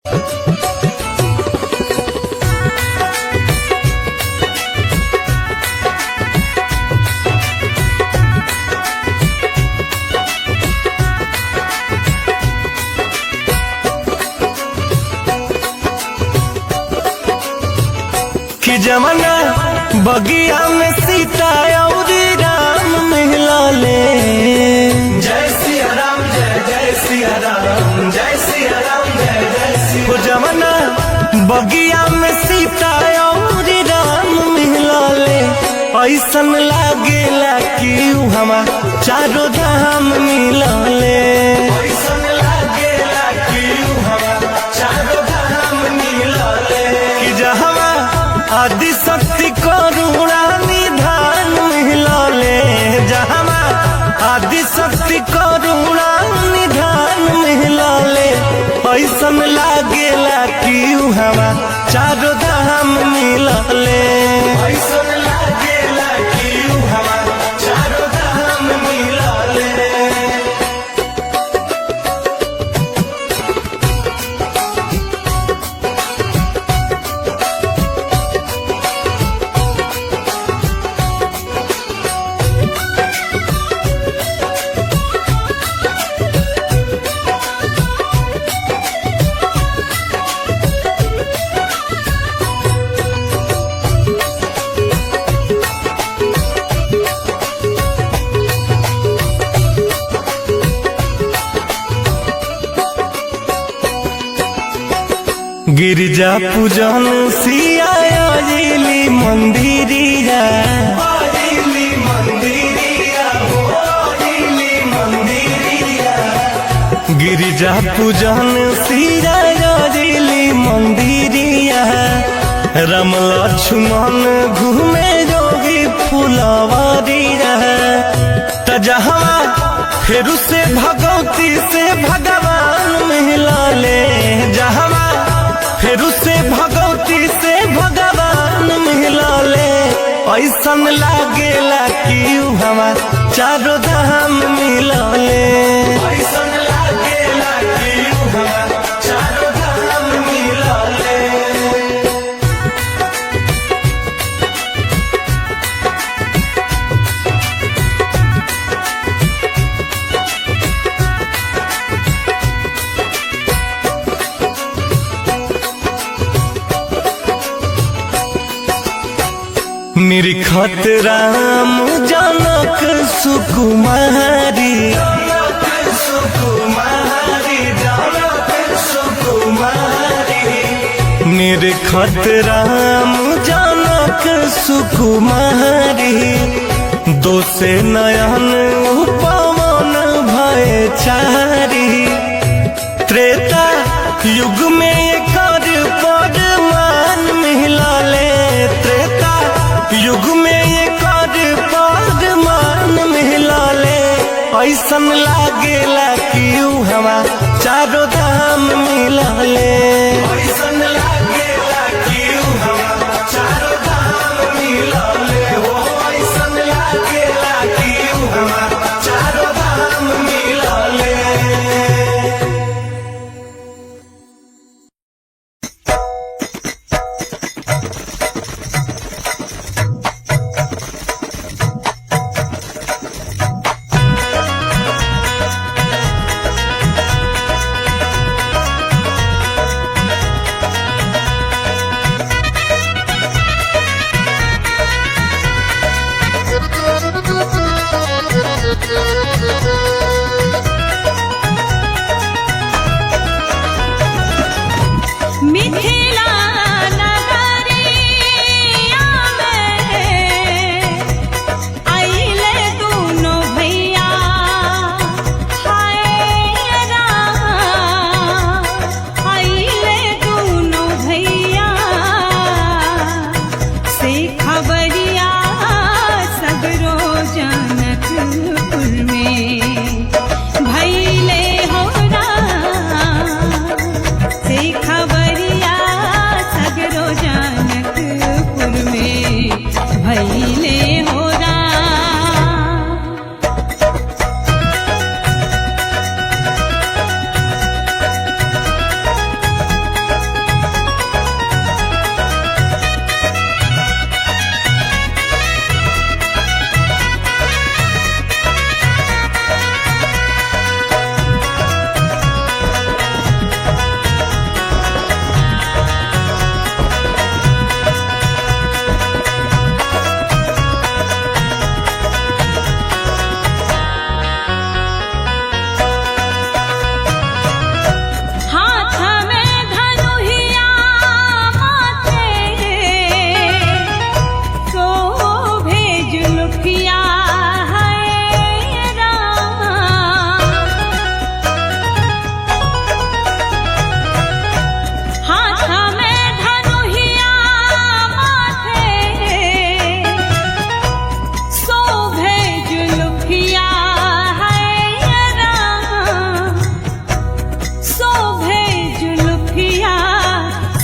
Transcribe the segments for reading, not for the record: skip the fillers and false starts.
कि जमाना बगिया में सीता और राम मिला ले। जय सिया राम जय जय सिया राम जय सिया राम जय जय सिया। वो जमाना बगिया में सीता और राम मिला ले। ऐसन लागेला कि हमा चारों धाम मिला ले। ऐसन लागेला कि हमा चारों धाम मिला ले। कि जहवा आदि शक्ति करुणा निधान मिला ले। जहवा आदि शक्ति करुणा निधान मिला ले। ऐसन लागेला कि हवा चारों धाम मिला ले। ऐसन लागेला कि हवा चारों धाम मिला ले। गिरिजा पूजन सिया आजिली मंदिरिया। आजिली मंदिरिया हो आजिली मंदिरिया। गिरिजा पूजन सिया आजिली मंदिरिया। राम लक्ष्मण घूमे जोगी फुलवरिया। तजहवा फेरू से भगवती से भगवान मिला ले। जहवा फेरू से भगवती से भगवान मिला ले। ऐसन लागेला कि हवा चारों धाम मिला ले। ऐसन लागेला कि हवा चारों धाम मिला ले। निरखत राम जनक सुकुमारी। निरखत राम जनक सुकुमारी। दो से नयन पवन भय चारी। त्रेता युग में कर पदमान मिला ले। त्रेता युग में ये कर पदमान मिला ले। ऐसन लागेला कि हवा चारों धाम मिला ले। ऐसन लागेला कि हवा चारों धाम मिला ले। वो ऐसन लागेला कि हवा चारों धाम मिला ले।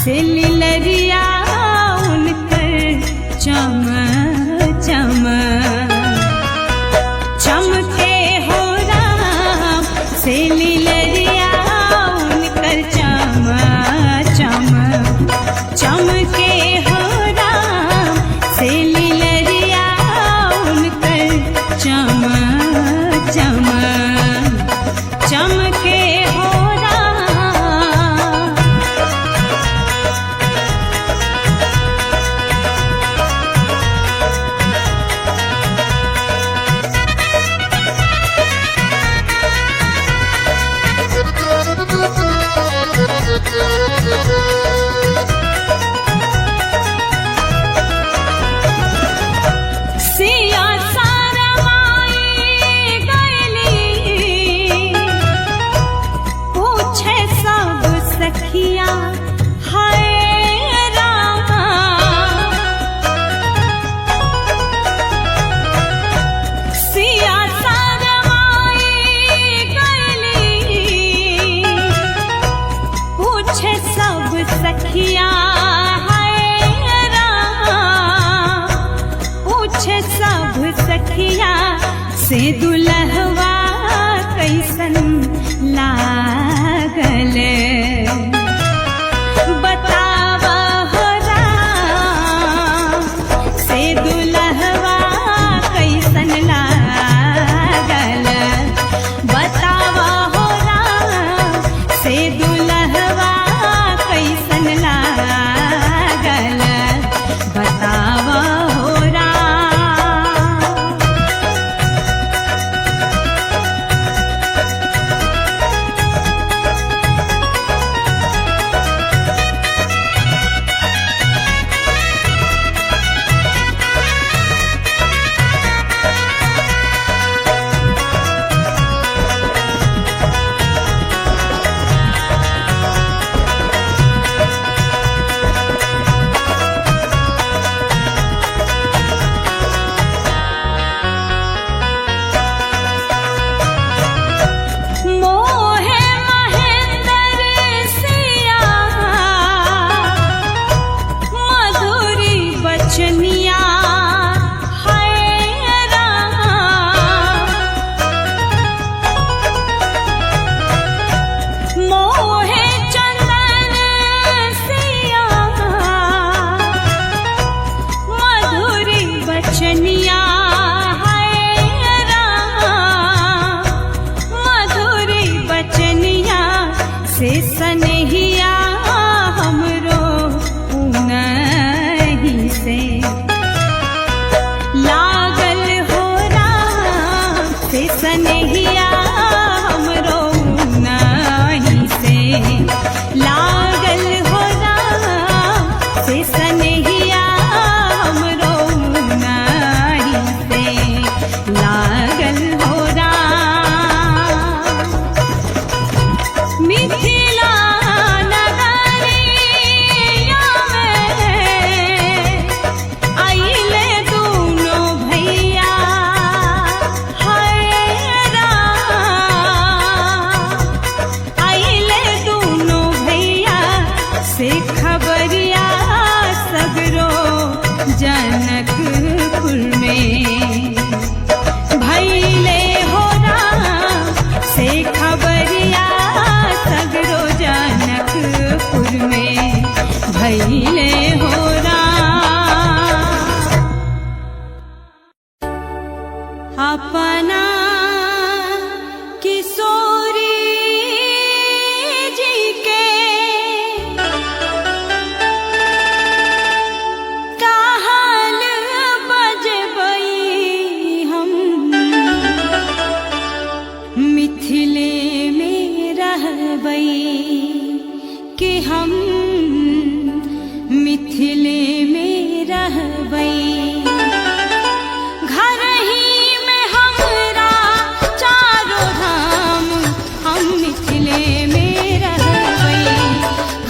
से लीलरिया उनकर चम चम चमके हो राम से लीलरिया उनकर चम चम चमके हो राम से लीलरिया उनकर चम चम चमके हो राम। सिया सारमाई गईली पूछे सब सखिया हाय राम। सिया सारमाई गईली पूछे सब सखिया हाय राम। पूछे सब सखिया से दुल्हवा कैसन लागल बतावा हो राम। से दुल्हवा कैसन लागल बतावा हो राम। से दुल्हवा कैसन लागल बतावा हो राम। मोहे महेंद्र सिया मधुरी बचनिया हाय राम। मोहे चंदन सिया मधुरी बचनिया हाय राम। मधुरी बचनिया से सनहिया हमरो उनहि से लागल हो राम। से सनहिया हमरो उनहि से लागल हो राम। से सनहिया हमरो उनहि से लागल हो राम। मिथिला नगरिया में आइले दूनो भैया हाय राम। आइले दूनो भैया से खबरिया सगरो जनकपुर में भैले हो राम। से खबरिया सगरो जनकपुर में भैले हो राम। अपना किशोरी जी के काहल बजबई हम मिथिले में रहबई कि हम मिथिले में रहबई। घर ही में हमरा चारों धाम हम मिथिले में रहबई।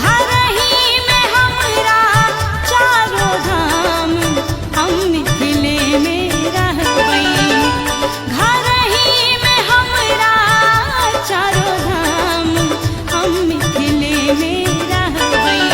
घर ही में हमरा चारों धाम हम मिथिले में रहबई। घर ही में हमरा चारों धाम हम मिथिले में रहबई।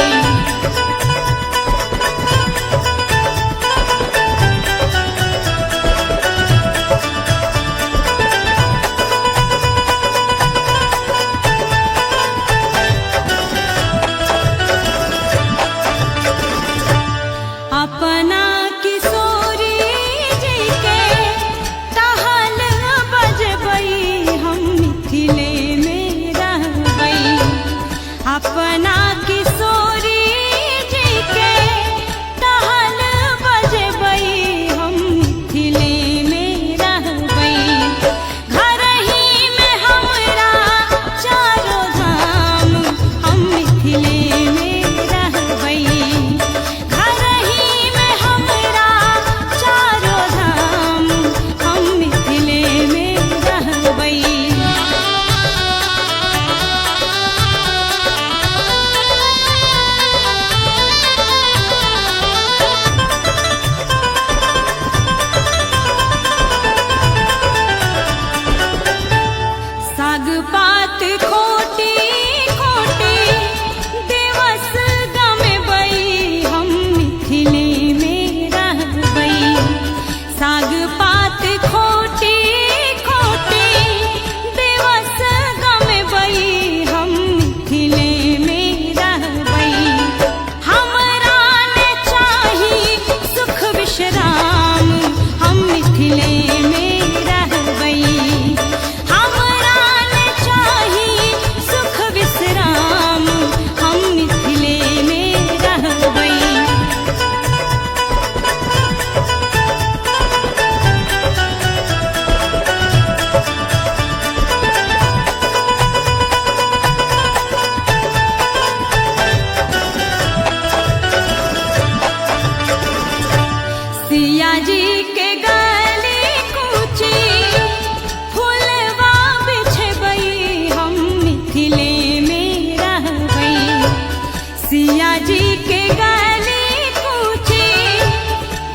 सिया जी के गली कूची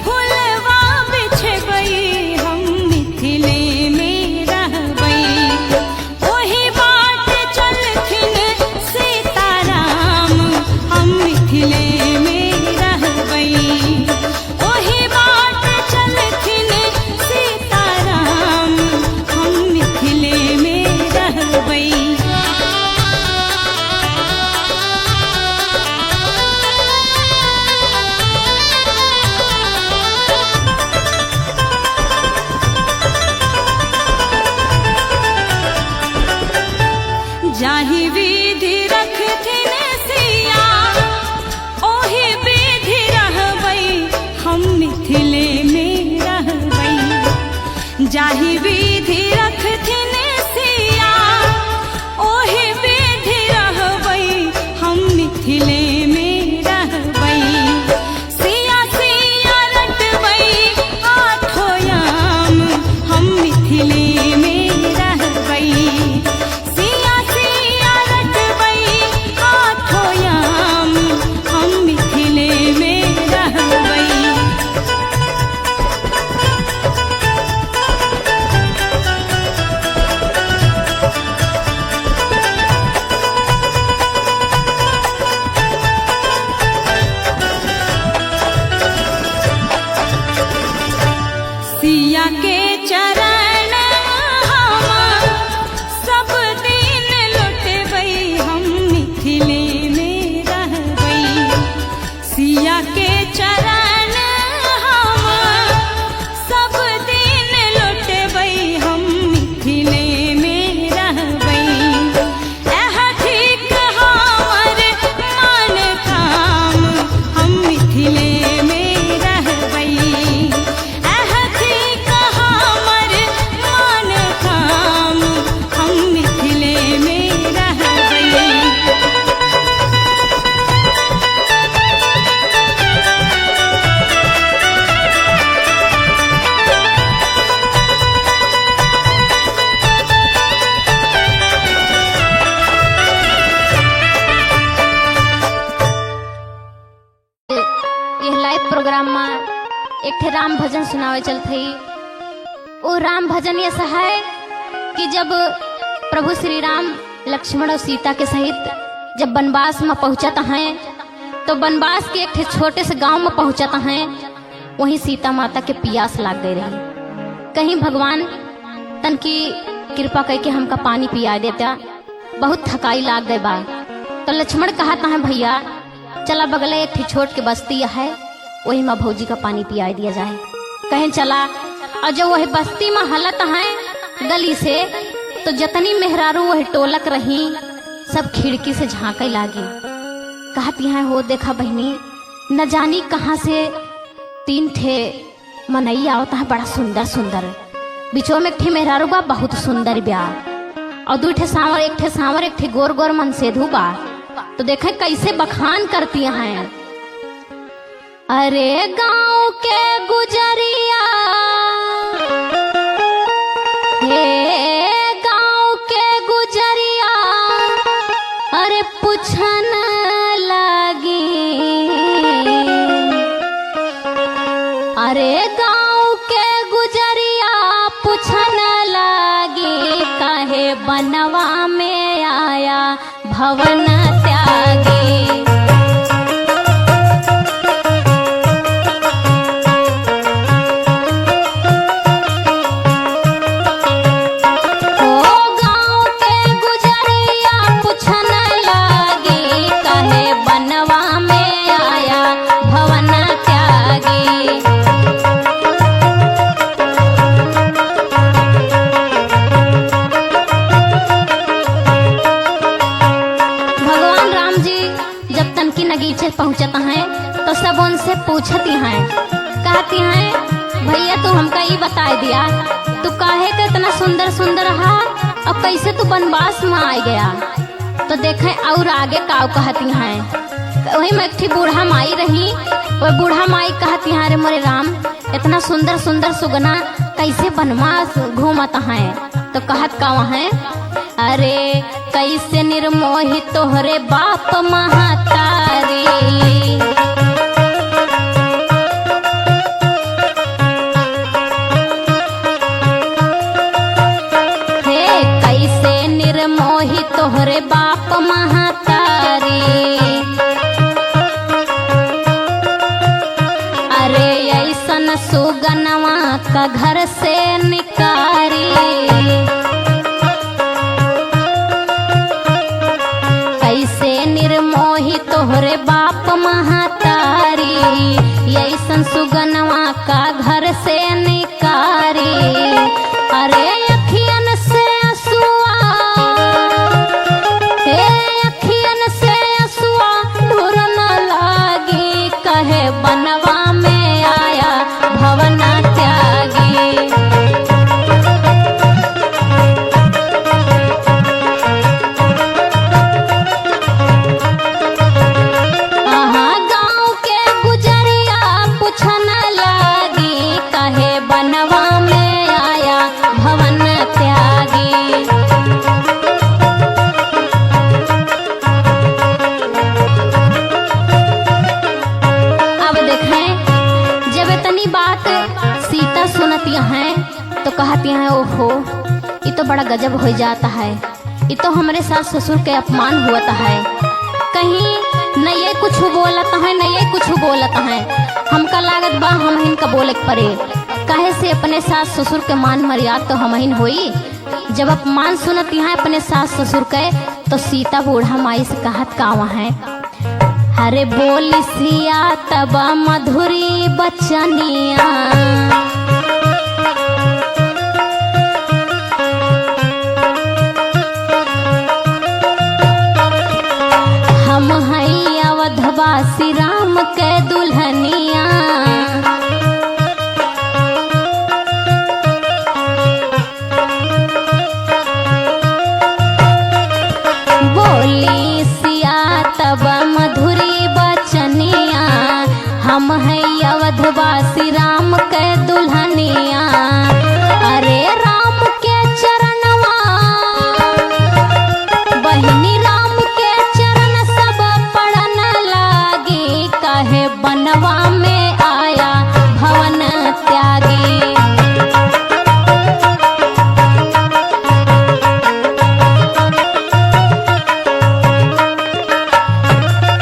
फुलवा बिछबई हम मिथिले में रहबई ओही बाट चलथिन सीताराम हम मिथिले में रहबई ओही बाट चलथिन सीताराम हम मिथिले में रहबई। जाहि विधि रखथिन सिया ओहि विधि रहबई हम मिथिले में रहबई जाहि विधि रखथिन सिया ओहि विधि रहबई हम मिथिले में रहबई सिया सिया रटबई आठो याम हम मिथिले में रहबई सिया सिया रटबई आठो याम हम मिथिले में रहबई। सिया के चरण हम सब दिन लुटबई हम मिथिले में रहबई सिया के चरण हम सब दिन लुटबई हम मिथिले में रहबई एह ठीक हमर मन काम हम मिथिले में रहबई एह ठीक हमर मन काम हम मिथिले में रहबई। यह लाइव प्रोग्राम में एक ठे राम भजन सुनावे चलत हई। वो राम भजन ऐसा है कि जब प्रभु श्री राम लक्ष्मण और सीता के सहित जब वनवास में पहुंचत हैं तो वनवास के एक ठे छोटे से गांव में पहुंचत हैं वहीं सीता माता के पियास लाग गई रही। कहीं भगवान तन की कृपा करके हमका पानी पिया देता बहुत थकाई लाग गई बा। तो लक्ष्मण कहता है भैया चला बगल एक ठे छोट के बस्ती है वही माँ भौजी का पानी पिया दिया जाए। कहीं चला और जब वही बस्ती में हलत है गली से तो जतनी मेहरारू वही टोलक रही सब खिड़की से झांके लागी कहती हैं हो देखा बहनी न जानी कहाँ से 3 ठे मनई आवता है बड़ा सुंदर सुंदर बिचो में एक ठे मेहरारू बा बहुत सुंदर ब्याह और 2 ठे सांवर एक ठे गोर गोर मन सेधु बा। तो देखे कैसे बखान करती हैं। अरे गांव के गुजरिया हे गांव के गुजरिया अरे पूछन लगी अरे गांव के गुजरिया पूछन लगी काहे बनवा में आया भवन त्यागी। पहुंचता है तो सब उनसे पूछती हैं कहती हैं भैया तू हमका ये बता दिया तू काहे के इतना सुंदर सुंदर रहा और कैसे तू वनवास में आ गया। तो देखें और आगे काव कहती हैं वही में एक थी बूढ़ा माई रही वह बूढ़ा माई कहती हैं अरे मोरे राम इतना सुंदर सुंदर सुगना कैसे वनवास घूमता है। तो कहत का है अरे कैसे निर्मोही तोहरे बाप महातार का घर से निकारी। कैसे निर्मोही तोहरे बाप महातारी, ऐसन सुगनवा का घर से निकारी। अरे अखियन से असुआ, हे अखियन से असुआ ढूर न लागी, कहे बनवा में आया भवना त्यागी। गाँव के गुजरिया पूछन लागी, कहे बनवा में आया भवन त्यागी। अब देखें, जब इतनी बात सीता सुनती हैं तो कहती हैं ओहो, ये तो बड़ा गजब हो जाता है, ये तो हमारे सास ससुर के अपमान हुआ है। कहीं न ये कुछ बोलत है न ये कुछ बोलत है, हमका लागत बा हम इनका बोले के परे। काहे से अपने सास ससुर के मान मर्यादा तो हमहिन होई। जब अपमान सुनती हैं अपने सास ससुर के तो सीता बूढ़ा माई से कहत कावा है, हरे बोली सिया तब मधुरी बचनिया। हम हई अवधवासी राम के दुल्हनिया। बोली सिया तब मधुरी बचनिया, हम हई अवधवासी राम के दुल्हनिया। अरे राम के चरणवा, बहिनी राम के चरण सब पढ़न लागी, कहे बनवा में आया भवन त्यागी।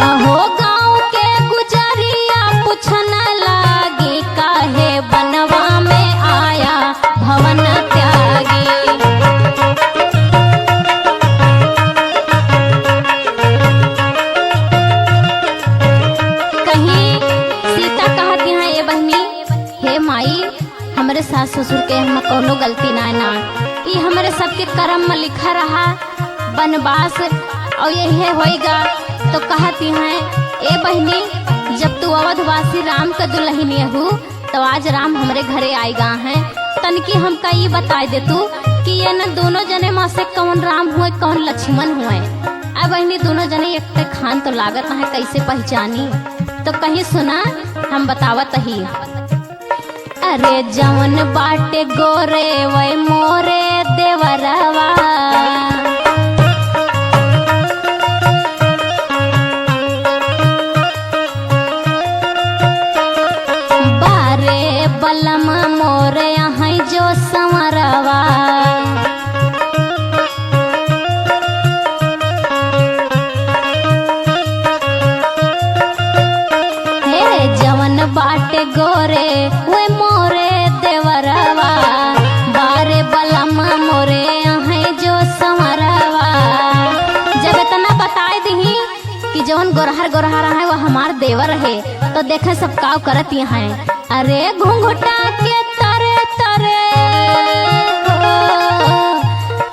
अहो गाँव के गुजरिया पूछन लागी, काहे बनवा में आया भवन त्यागी। कहीं सीता कहती हैं ये बहनी, हे माई हमारे सास ससुर के हम कोनो गलती ना, ये हमारे सबके कर्म में लिखा रहा वनवास और यही होएगा। तो कहती हैं ए बहनी, जब तू अवधवासी राम का दुल्हनी हूँ तो आज राम हमारे घरे आएगा हैं, तनकी हमका ये बता दे तू कि ये न दोनों जने माँ से कौन राम हुए कौन लक्ष्मण हुए। अब बहनी दोनों जने एक खान तो लागत है, कैसे पहचानी। तो कहीं सुना हम बतावत ही, अरे जवन बाटे गोरे वै मोरे देवरवा। बारे बलम मोरे यहाँ जो संवरवा। हे जवन बाटे गोरे वे मोरे देवरवा, बारे बलम मोरे यहाँ जो संवरवा। जब इतना बताए दी कि जवन गोरहर गोरहर है वो हमार देवर है, तो देखे सब काव करत यहाँ है। अरे घुंघटा के तरे तरे हो,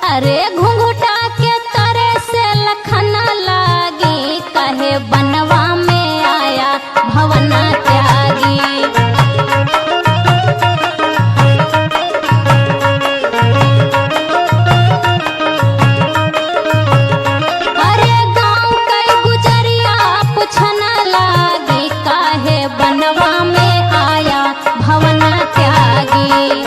अरे घुंघटा के तरे से लखन लागी, कहे बनवा में आया भवन त्यागी। अरे गाँव के गुजरिया पूछन लागी, काहे बनवा में आया भवन त्यागी।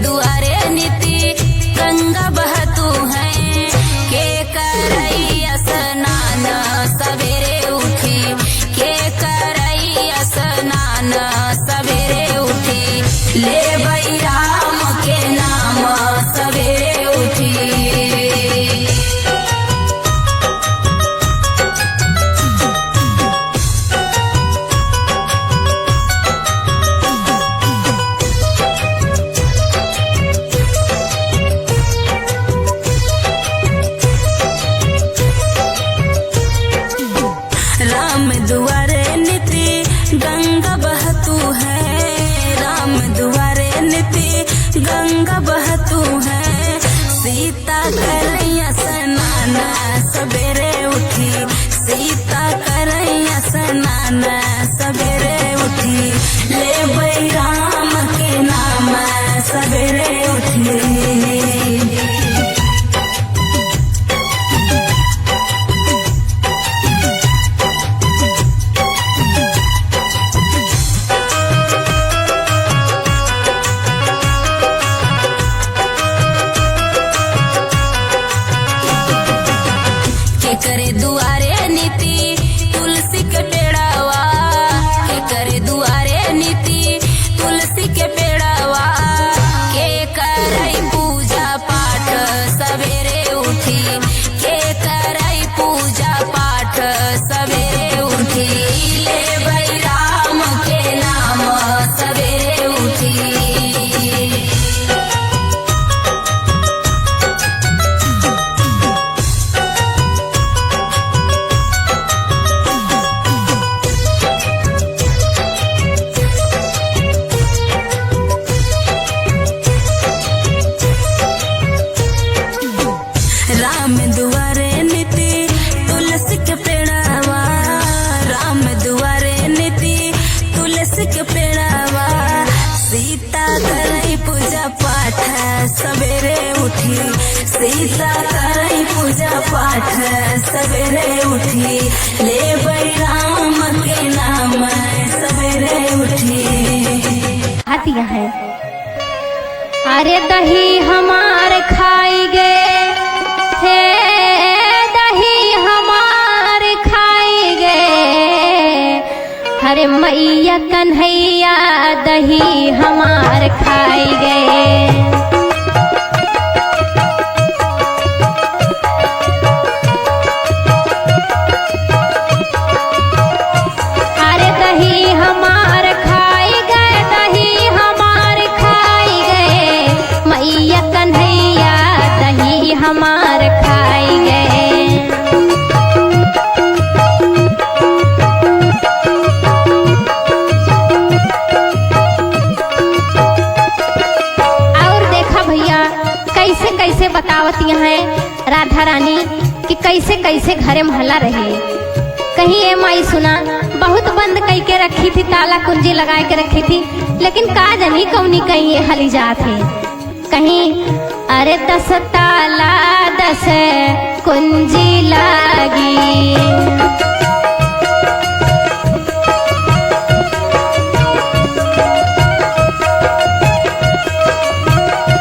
दुआरे नीति गंगा बहतू है के करई स्नान सवेरे उठी के करई स्नान सवेरे उठी ले बई राम के नाम सवेरे उठी। राम दुआरे नीति गंगा बहतू है राम दुआरे नीति गंगा बहतू है सीता करैया स्नान सवेरे उठी सीता करैया स्नान सवेरे उठी ले बई राम के नाम सवेरे उठी। करे दुआरे नीति तुलसी के पेड़ावा के करे दुआरे नीति तुलसी के पेड़ावा के करई पूजा पाठ सवेरे उठी के करई पूजा पाठ सवेरे उठी ले बई राम के नाम सवेरे उठी। राम दुआरे नीति तुलसी के पेड़ावा राम दुआरे नीति तुलसी के पेड़ावा सीता करई पूजा पाठ सवेरे उठी सीता करई पूजा पाठ सवेरे उठी ले बई राम के नाम सवेरे उठी। आती है अरे दही हमार खाई गए हे दही हमार खाई गए हरे मैया कन्हैया दही हमार खाई गए। अरे दही हमार खाई गए दही हमार खाई गए मैया कन्हैया दही हमार खाई गए। और देखा भैया कैसे कैसे बतावती हैं राधा रानी कि कैसे कैसे घरे महला रहे। कहीं ये माई सुना बहुत बंद कई के रखी थी ताला कुंजी लगा के रखी थी लेकिन का जानी कौनी कहीं ये हली जात है कहीं अरे 10 ताला 10 कुंजी लागी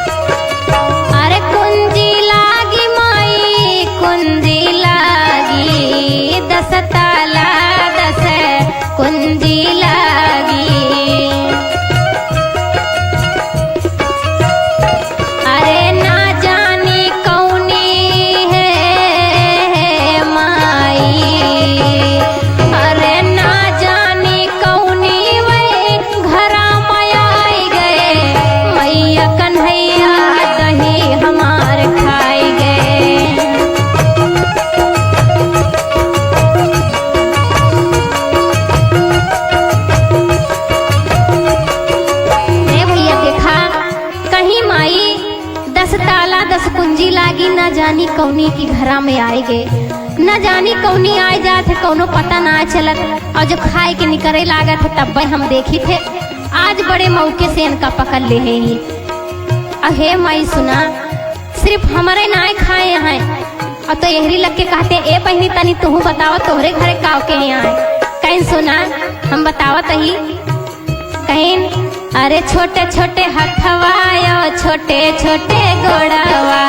अरे कुंजी लागी माई कुंजी लागी 10 ताला 10 कुंजी लागी अरे ना जानी कौनी है माई अरे ना जानी कौनी वे घरा में आई गए मैया कन्हैया दही हमार खाई गए। भैया देखा कहीं माई 10 ताला 10 कुंजी लागी न जानी कौनी की घरा में आए गए न जानी कौनी आए जाते कौनो पता ना चलत और जो खाए के निकरे लागत है तब हम देखी थे आज बड़े मौके से इनका पकड़ ले है ही। अहे माई सुना सिर्फ हमारे नाय खाए हैं और तो यही लग के कहते ए बहनी तनी तू बतावा तोहरे घरे काव के यहाँ कहीं सुना हम बतावत ही कहीं अरे छोटे छोटे हथवा छोटे छोटे गोड़वा,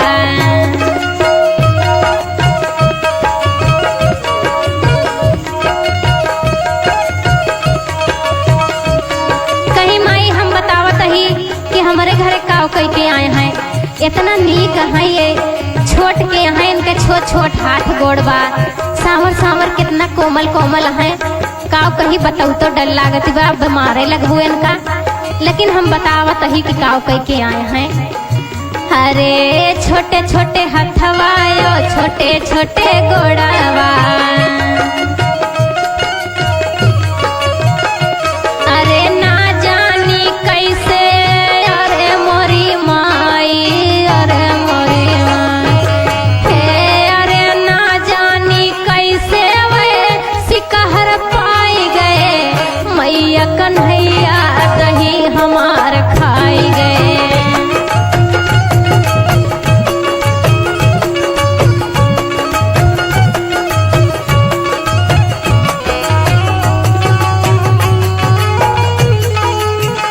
कहीं माई हम बतावत ही कि हमारे घरे काव कई के आए हैं, इतना नीक है ये छोट के हैं, इनके छोट छोट हाथ गोड़वा, सांवर सांवर कितना कोमल कोमल है। काव कहीं बताऊ तो डर लागत बा बीमारे लगबू इनका, लेकिन हम बतावत ही कि काव कई के आए हैं। अरे छोटे छोटे हथवा छोटे छोटे गोड़वा, अरे ना जानी कैसे, अरे मोरी माई, अरे मोरी माई हे, अरे ना जानी कैसे वे सिकहर पाई गए, मैया कन्हैया दही हमार खाई गए।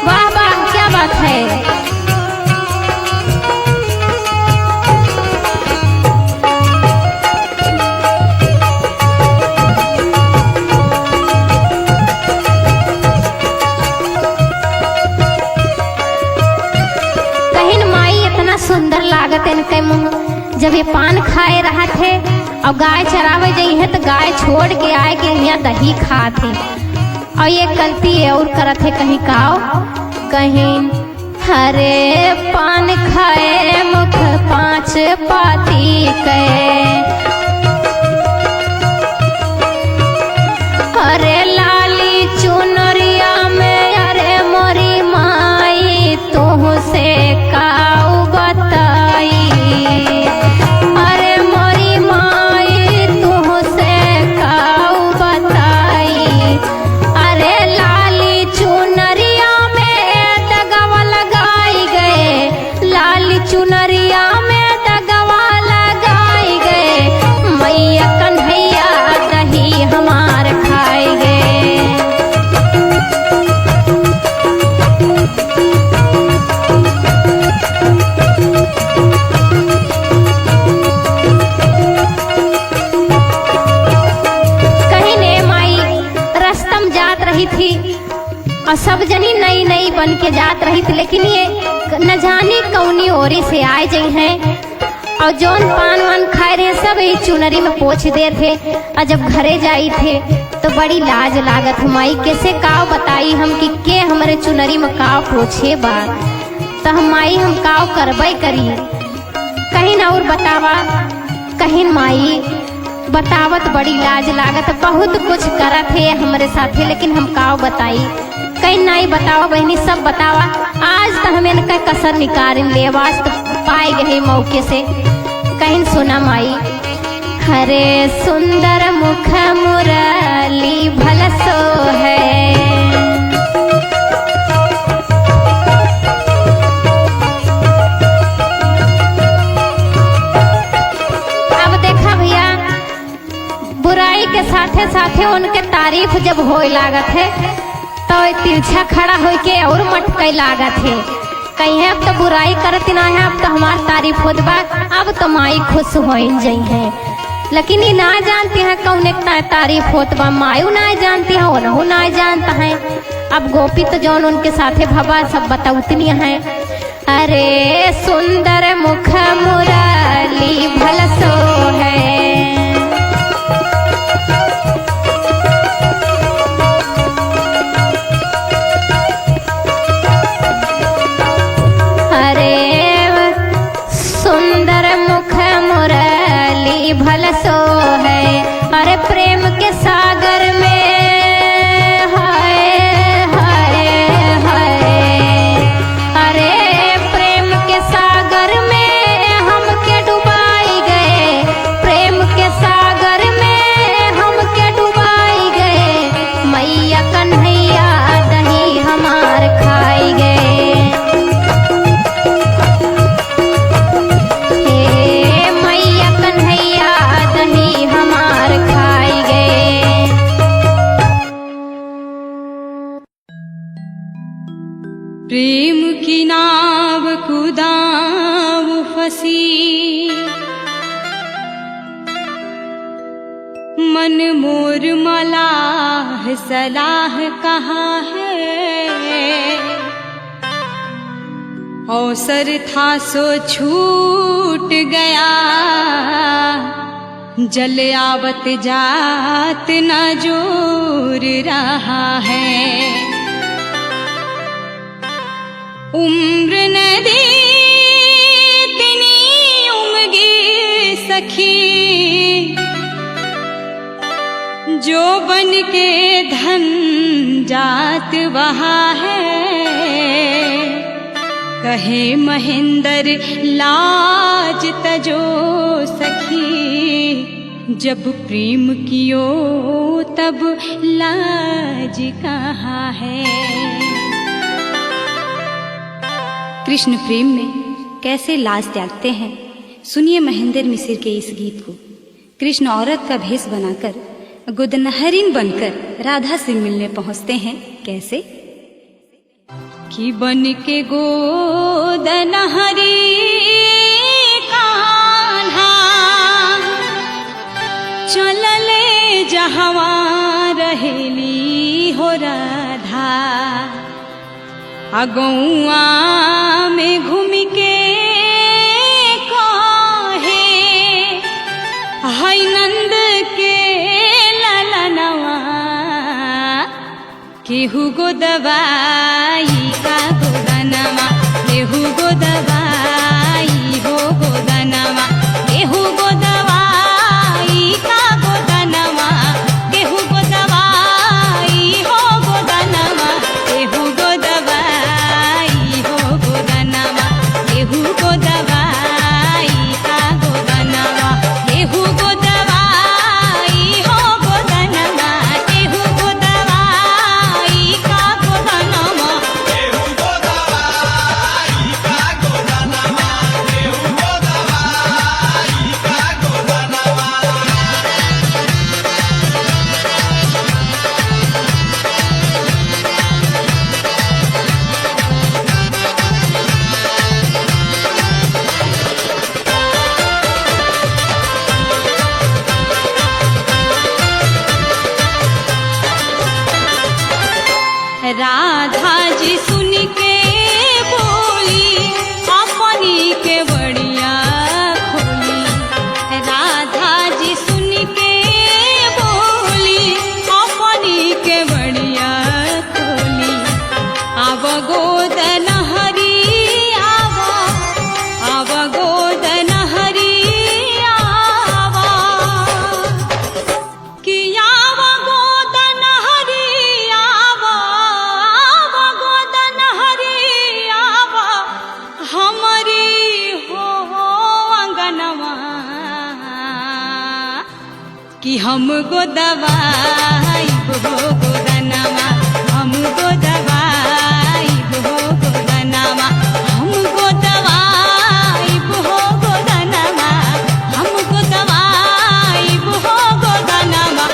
वाह वाह क्या बात है। कहीं माई इतना सुंदर लागत इनके मुंह, जब ये पान खाए रहा थे और गाय चरावे गई है तो गाय छोड़ के आए कि यहाँ दही खाते, और ये गलती है और करत है कहीं काओ कहीं। हरे पान खाए मुख पांच पाती के, अरे लाली चुनरिया में, अरे मोरी माई तू से काऊ बताई, अरे मोरी माई तू से काऊ बताई, अरे लाली चुनरिया में दगवा लगाई गए, लाली चुनरिया में दगवा लगाई गए, मैया कन्हैया दही हमार खाए गए। कहीं ने माई रस्तम जात रही थी और सब जनी नई नई बन के जात रही थी, लेकिन ये न जानी कौनी ओरी से आए जई हैं, और जौन पान वान खाए रहे सब ही चुनरी में पोछ दे थे, और जब घरे जाई थे तो बड़ी लाज लागत माई कैसे काव बताई हम कि के हमारे चुनरी में काव पोछे बा, तो हम माई हम काव करबई करी। कहीं और बतावा, कहीं माई बतावत बड़ी लाज लागत, बहुत कुछ करत है हमारे साथे, लेकिन हम काव बताई। कहीं नहीं बतावा बहनी, सब बतावा, आज तो हमें इनका कसर निकाल ले, आज तो पाए गए मौके से। कहीं सुना माई, हरे सुंदर मुख मुरली भलसो है, अब देखा भैया बुराई के साथे साथे उनके तारीफ जब होए लागत है तो तिरछा खड़ा होके के और मटके लागत है, कहीं अब तो बुराई करती ना है, अब तो हमार तारीफ होत बा, अब तो माई खुश हो जाई है, लेकिन ये ना जानती है कौन एक तारीफ होत बा, मायू ना जानती है और ना जानता है। अब गोपी तो जौन उनके साथे भवा सब बताउतनी है। अरे सुंदर मुख मुरली भलसो है, भलसो है, अरे प्रेम के सागर में हाय हाय हाय, अरे प्रेम के सागर में हमके डुबाई गए, प्रेम की नाव कुदाव फंसी, मन मोर मलाह सलाह कहाँ है। अवसर था सो छूट गया, जल आवत जात न जोर रहा है। उम्र नदी तिनी उमगी सखी, जो बन के धन जात बहा है। कहे महेंद्र लाज तजो सखी, जब प्रेम कियो तब लाज कहाँ है। कृष्ण प्रेम में कैसे लाज त्यागते हैं, सुनिए महेंद्र मिश्र के इस गीत को। कृष्ण औरत का भेष बनाकर गोदनहरिन बनकर राधा से मिलने पहुंचते हैं। कैसे कि बन के गोदनहरी कान्हा, चलले जहवा रहेली हो राधा। अगौआ में घूम के कहे, हई नंद के ललनवा, केहू गो दवाई का गोदनमा, केहू गो दवाई हो गोदनमा, केहू गो दवाई का गोदनमा, केहू गो दवाई हो गोदनमा, केहू गो दवाई हो गोदनमा, केहू गो दवाई का गोदनमा, केहू गो दवाई हो गोदनमा, केहू गो दवाई का गोदनमा। राधा जी सुन के बोली, अपनी के बढ़िया खोली। राधा जी सुन के बोली, अपनी के बढ़िया खोली। आव गोदनहरी आवा, आव गोदनहरी आवा, कि आव गोदनहरी आवा, आव गोदनहरी आवा, हमारी हो अंगनवा, कि हम गो दवाई हो गोदनमा, हम गो दवाई हो गोदनमा, हम गो दवाई हो गोदनमा, हम गो दवाई हो गोदनमा।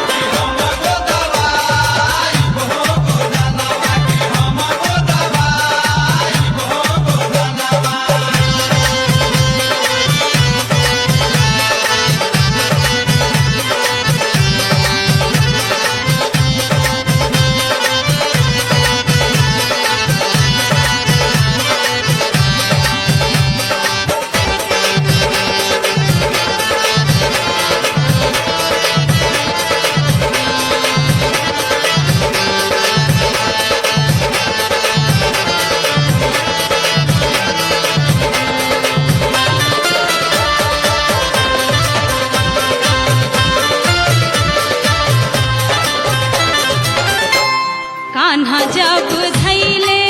कान्हा जब धैले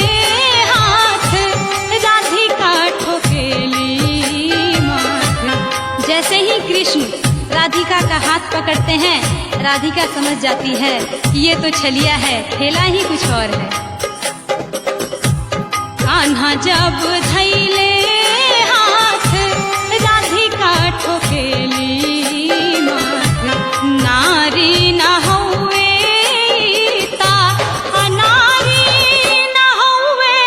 हाथ, राधिका ठोकेली माथ। जैसे ही कृष्ण राधिका का हाथ पकड़ते हैं, राधिका समझ जाती है कि ये तो छलिया है, खेला ही कुछ और है। कान्हा जब धैले हाथ, राधिका ठोकेली माथ। नारी न हुए ता, नारी न हुए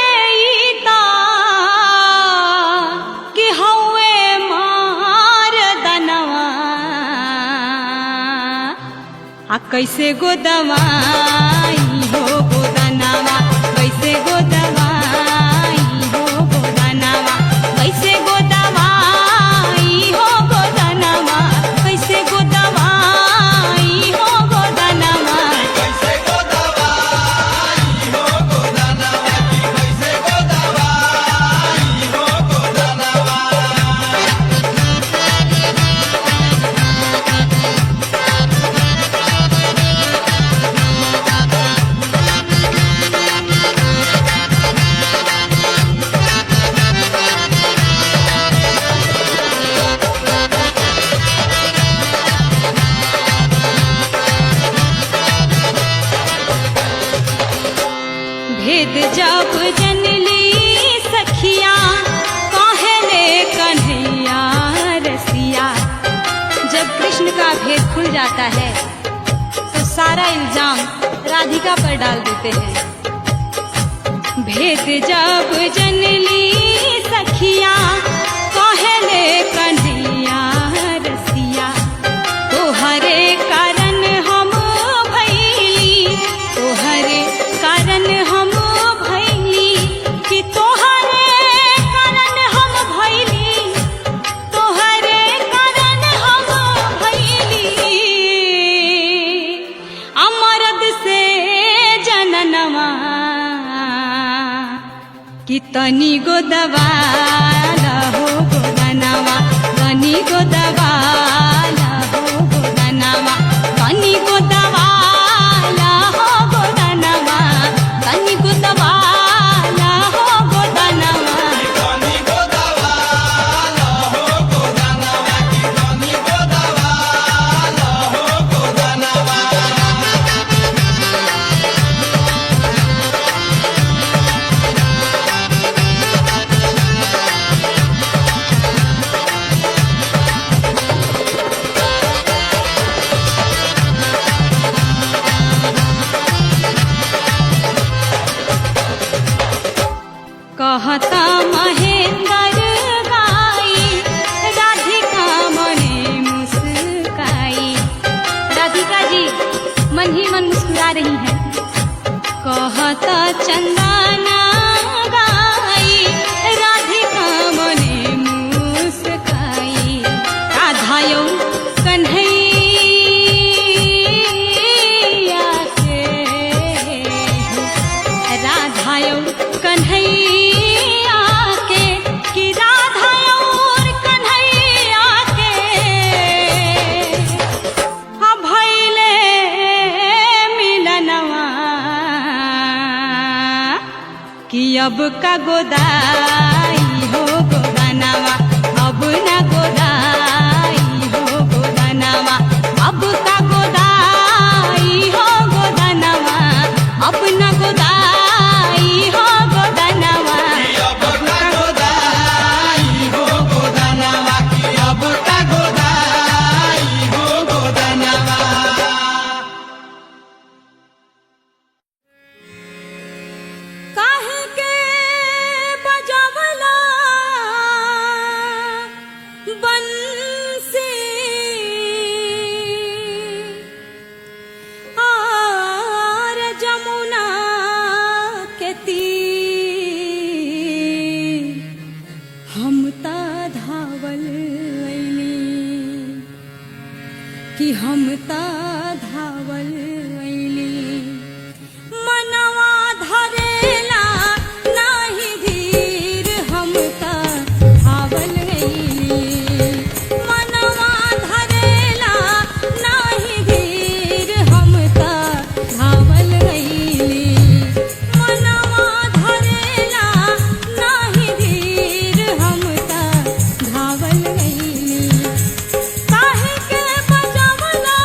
कैसे गोदवाई हो गोदनावा, कैसे गोदवाई हो गोदनावा, कैसे गोदवाई हो गोदनावा, कैसे गोदवाई हो गोदनावा, कैसे गोदवाई हो गोदनावा, कैसे गोदवाई हो गोदनावा। भेद जब जनली सखिया कहले कन्हैया रसिया। जब कृष्ण का भेद खुल जाता है तो सारा इल्जाम राधिका पर डाल देते हैं। भेद जब जनली सखिया कहले कन्हैया रसिया। तोहरे कारण हम भैली, तोहरे कारण हम भैली, कि तोहरे कारण हम भैली, तोहरे कारण हम भैली। अमरद से जननवा कि तनी गोदवाला हो गोदनावा, तनी गोदवाला हो गोदनावा, तनी गोदवाला हो गोदनावा, तनी गोदवाला हो गोदनावा, तनी गोदवाला हो गोदनावा, तनी गोदवाला हो गोदनावा। कहता महेंद्र गाई, राधिका मने मुस्काई। राधिका जी मन ही मन मुस्कुरा रही हैं। कहता चंदना गाई, राधिका मने मुस्काई। राधायो कन्हैया के, राधायो कन्हैया के, कि राधा और कन्हैया के हाँ भैले मिलनवा। कि अब का गोदाई हो गोदनावा, अब ना गोदाई हो गोदनावा, अब का गोदाई हो गोदनावा, अब ना गोदाई हो गोदनावा, अब का गोदाई हो गोदनावा, अब का गोदाई हो गोदनावा। काहे के बजावला बंसी, आर जमुना के तीर हम ता धावल अइली, कि हम ता धावल अइली। मनवा धरेला नाही धीर, हम ता धावल अइली। मनवा धरेला नाही धीर, हम ता धावल अइली। मनवा धरेला नाही धीर, हम ता धावल अइली। काहे के बजावला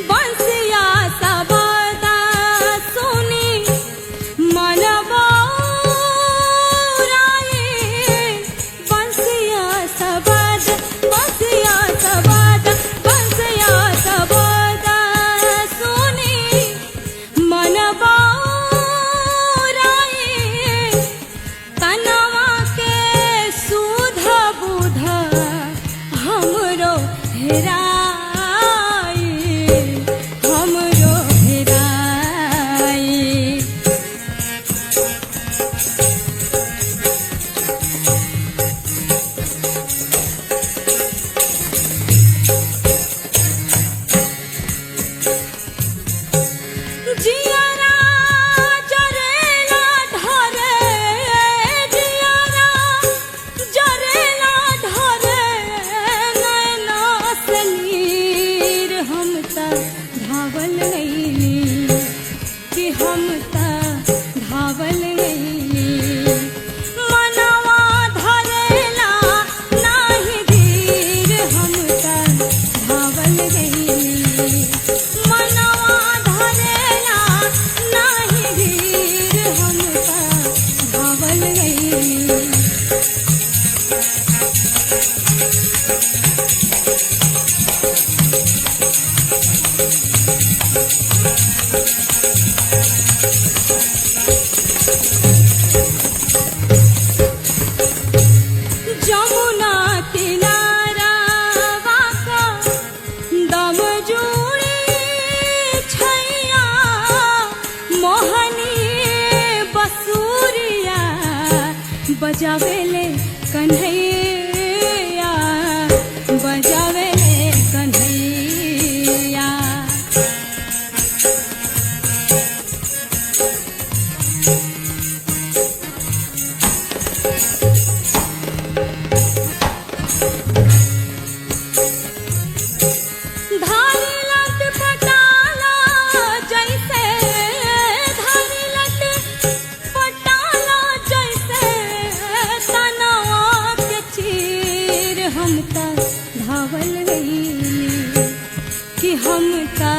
बंसिया सबदा सुनी मनवा बंसिया सबद बंसिया सबद बंसिया सबदा सुनी मनवा तनवा के सुध बुध हमरो हेराई हमरो हेराई जियारा जरेला धरे जियारा जरेला धरे नैना से नीर हम त धावल गईली कि हम त धावल गईली मनवा धरेला नाही धीर हम त धावल गईली मनवा धरेला नाही धीर हम त धावल गईली जमुना किनारा वाका दम जुड़ी छैया मोहनी बसूरिया बजावेले कन्हैया बजावेले कन्हैया धारी लट पटाला जैसे धारी लट पटाला जैसे तनवा के चीर हम त धावल गईली कि हम त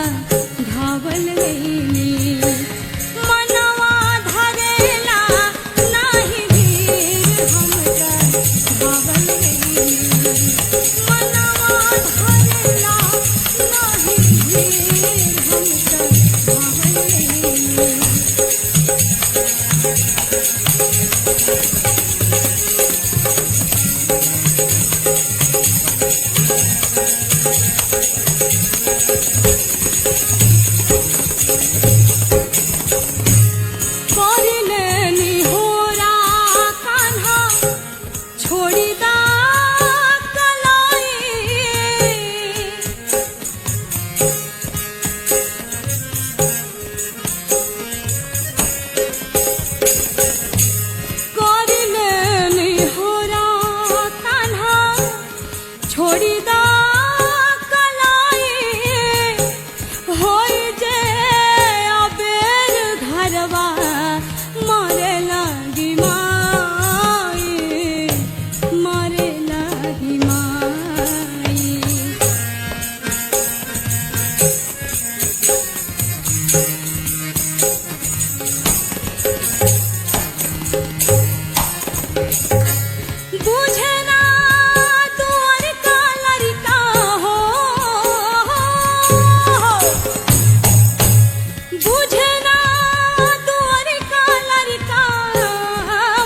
धावल गईली मनवा धरेला नाही धीर हम त धावल गईली मनवा धरेला नाही धीर हम त धावल गईली परिलेनी होरा कान्हा छोड़ी दा कलाई परिलेनी होरा कान्हा छोड़ी दा कलाई होई जे अबेर घरवा मारे लागी माई मारे लागी माई बुझे ना तुअर का लड़का हो बुझे ना तुअर का लड़का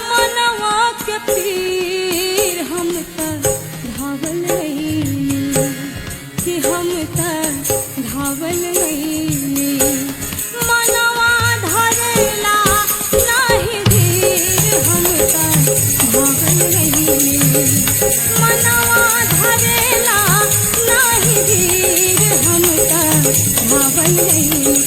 मनवा के पीर हम त धावल गईली कि हम त धावल गईली मनवा धरेला नाही धीर हम त धावल गईली मनवा धरेला नाही धीर हम त धावल गईली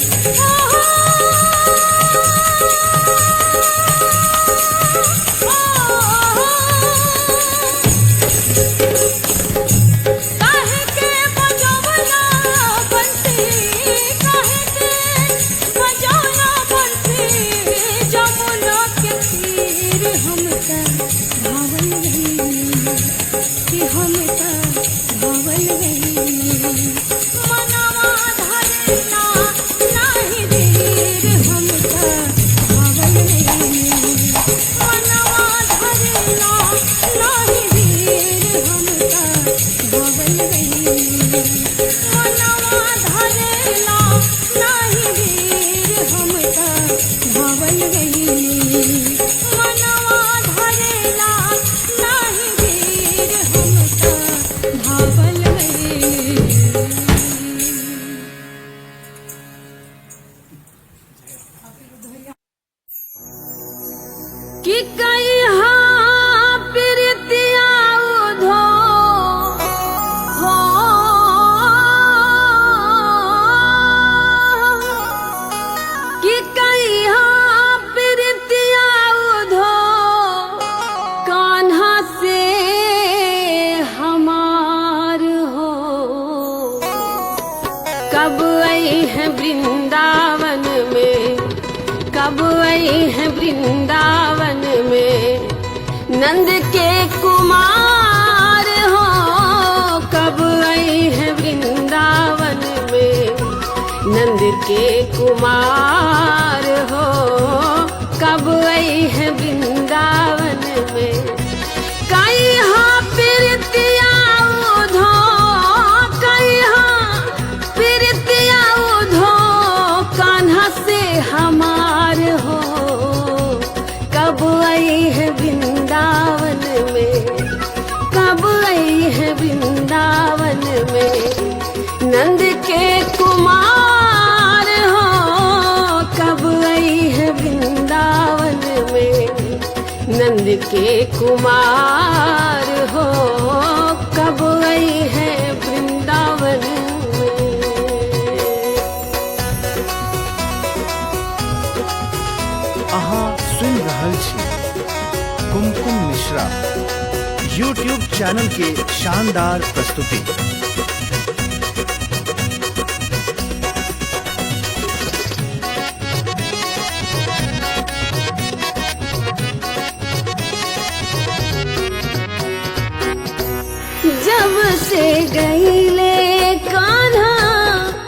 काहे के बजवला बंसी काहे के बजवला बंसी जमुना के तीर हम त धावल गईली कि हम त धावल गईली कब आई है वृंदावन में, कब आई है वृंदावन में नंद के कुमार हो, कब आई है वृंदावन में नंद के कुमार हो, कब आई है वृंदावन में। कई हाँ प्रीतिया उधो, कई हाँ प्रीतिया उधो कान्हा से हमार हो, कब आई है वृंदावन में, कब आई है वृंदावन में नंद के कुमार हो, कब आई है वृंदावन में नंद के कुमार हो, कब आई है वृंदावन में। अहाँ सुन रहल छी कुमकुम मिश्रा यूट्यूब चैनल के शानदार प्रस्तुति। जब से गईले कान्हा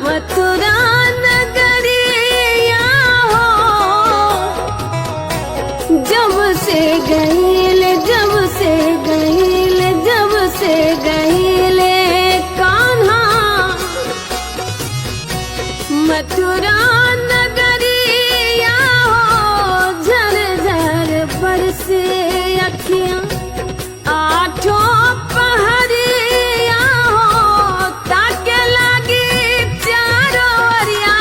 मथुरा नगरिया हो, जब से गईले, जब से गईले, जब से गईले कान्हा मथुरा नगरिया हो, झर झर बरसे अखियां आठों पहरिया हो, ताके लागी चारों ओरिया,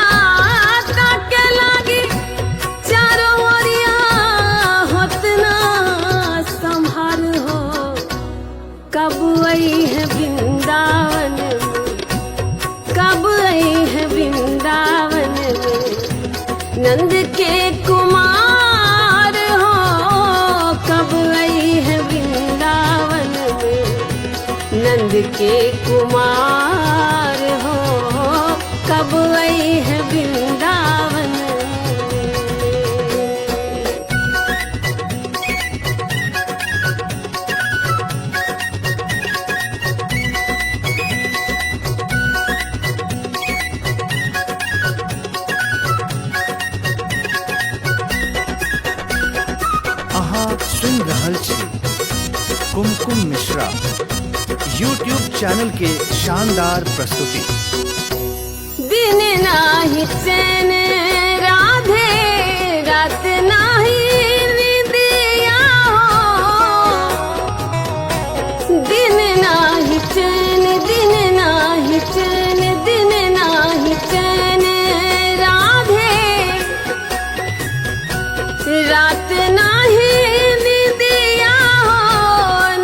ताके लागी चारों ओरिया होत ना संभार हो, कब आई है वृंदावन में, कब आई है वृंदावन में नंद के कुमार हो, कब आई है वृंदावन में नंद के कुमार हो, कब आई है वृंदावन में। अहाँ सुन रहल छी कुमकुम मिश्रा यूट्यूब चैनल के शानदार प्रस्तुति। दिन नाही चैन राधे, रात नाही निंदिया हो, दिन नाही चैन, दिन नाही चैन, दिन नाही चैन राधे, रात नाही निंदिया हो,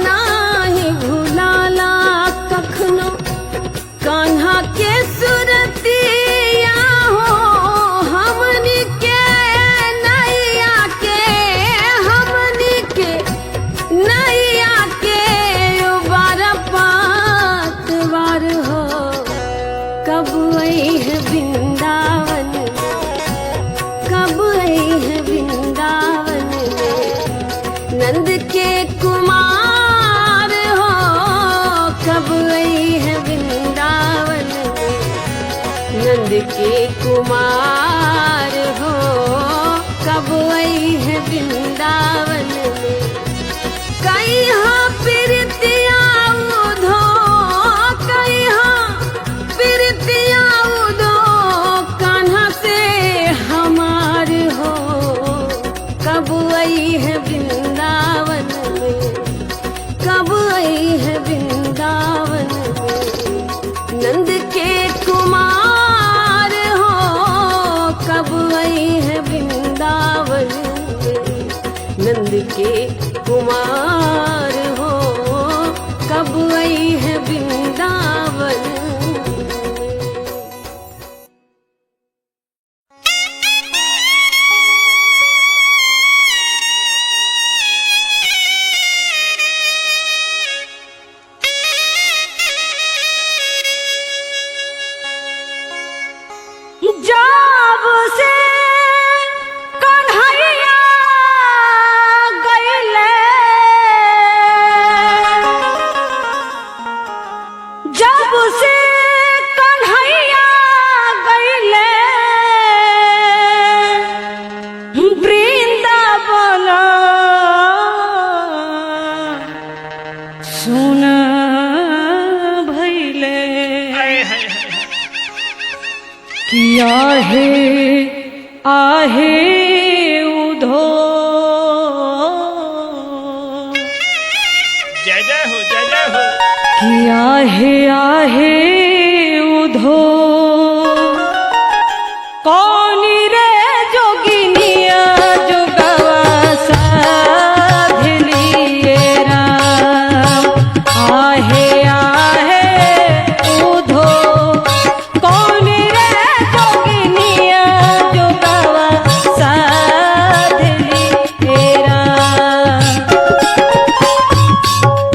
नाही भुलाला कखनो कान्हा के सुरतिया हो, हमनी के नैया के, हमनी के नैया के उबार पात वार हो, कब आई है वृंदावन में, कब आई है वृंदावन में नंद के कुमार हो, कब आई है वृंदावन में नंद के कुमार हो, कब आई है वृंदावन में। कई हाँ प्रीतिया उधो, कई हाँ प्रीतिया उधो कान्हा से हमार हो, कब आई है वृंदावन में, कब आई है वृंदावन में नंद के कुमार हो, कब आई है वृंदावन में नंद के कुमार हो, कब आई है वृंदावन में। जब से कन्हैया गइले, जब से कन्हैया गइले वृंदावन सुना भइले कि आहे उधो जय जय हो, जय जय हो। कि आहे उधो कौनी रे जोगिनिया जोगवा साधलिए राम। आहे उधो कौनी रे जोगिनिया जोगवा साधलिए राम।